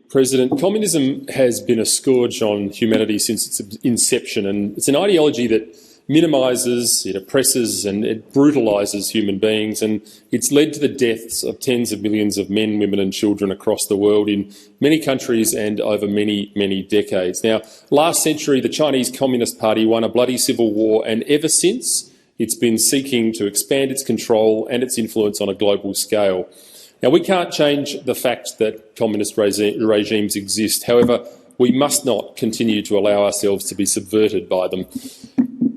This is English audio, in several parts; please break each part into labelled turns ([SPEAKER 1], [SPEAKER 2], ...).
[SPEAKER 1] President. Communism has been a scourge on humanity since its inception, and it's an ideology that minimises, it oppresses and it brutalises human beings, and it's led to the deaths of tens of millions of men, women and children across the world in many countries and over many, many decades. Now, last century, the Chinese Communist Party won a bloody civil war, and ever since, it's been seeking to expand its control and its influence on a global scale. Now, we can't change the fact that communist regimes exist. However, we must not continue to allow ourselves to be subverted by them.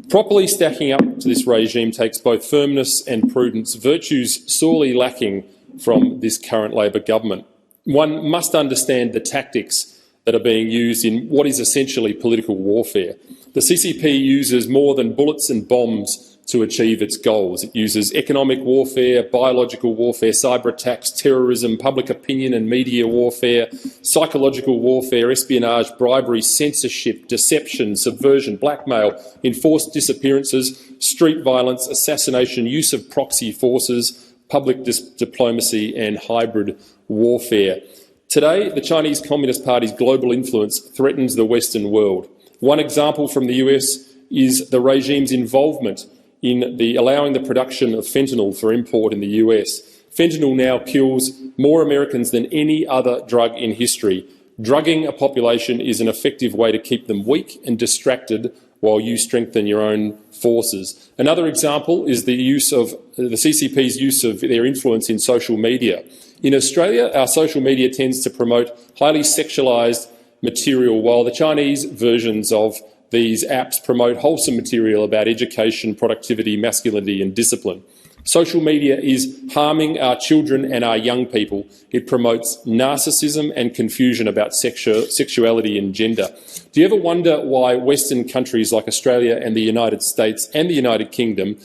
[SPEAKER 1] Properly stacking up to this regime takes both firmness and prudence, virtues sorely lacking from this current Labor government. One must understand the tactics that are being used in what is essentially political warfare. The CCP uses more than bullets and bombs to achieve its goals. It uses economic warfare, biological warfare, cyber attacks, terrorism, public opinion and media warfare, psychological warfare, espionage, bribery, censorship, deception, subversion, blackmail, enforced disappearances, street violence, assassination, use of proxy forces, public diplomacy and hybrid warfare. Today, the Chinese Communist Party's global influence threatens the Western world. One example from the US is the regime's involvement in allowing the production of fentanyl for import in the US. Fentanyl now kills more Americans than any other drug in history. Drugging a population is an effective way to keep them weak and distracted while you strengthen your own forces. Another example is the CCP's use of their influence in social media. In Australia, our social media tends to promote highly sexualised material, while the Chinese versions of these apps promote wholesome material about education, productivity, masculinity and discipline. Social media is harming our children and our young people. It promotes narcissism and confusion about sexuality and gender. Do you ever wonder why Western countries like Australia and the United States and the United Kingdom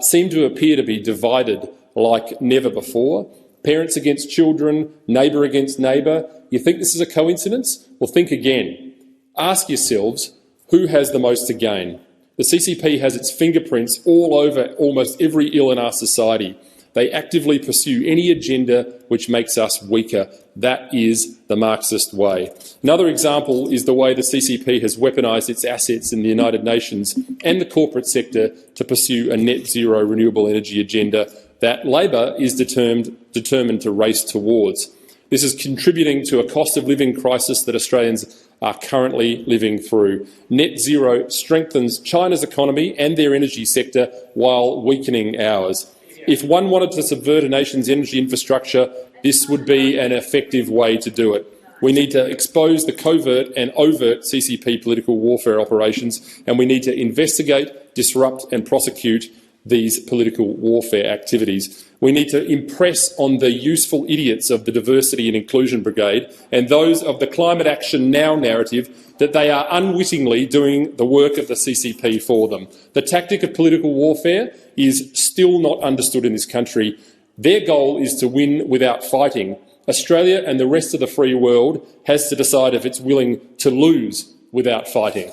[SPEAKER 1] seem to appear to be divided like never before? Parents against children, neighbour against neighbour. You think this is a coincidence? Well, think again. Ask yourselves, who has the most to gain? The CCP has its fingerprints all over almost every ill in our society. They actively pursue any agenda which makes us weaker. That is the Marxist way. Another example is the way the CCP has weaponised its assets in the United Nations and the corporate sector to pursue a net zero renewable energy agenda that Labor is determined to race towards. This is contributing to a cost of living crisis that Australians are currently living through. Net zero strengthens China's economy and their energy sector while weakening ours. If one wanted to subvert a nation's energy infrastructure, this would be an effective way to do it. We need to expose the covert and overt CCP political warfare operations, and we need to investigate, disrupt and prosecute these political warfare activities. We need to impress on the useful idiots of the Diversity and Inclusion Brigade and those of the Climate Action Now narrative that they are unwittingly doing the work of the CCP for them. The tactic of political warfare is still not understood in this country. Their goal is to win without fighting. Australia and the rest of the free world has to decide if it's willing to lose without fighting.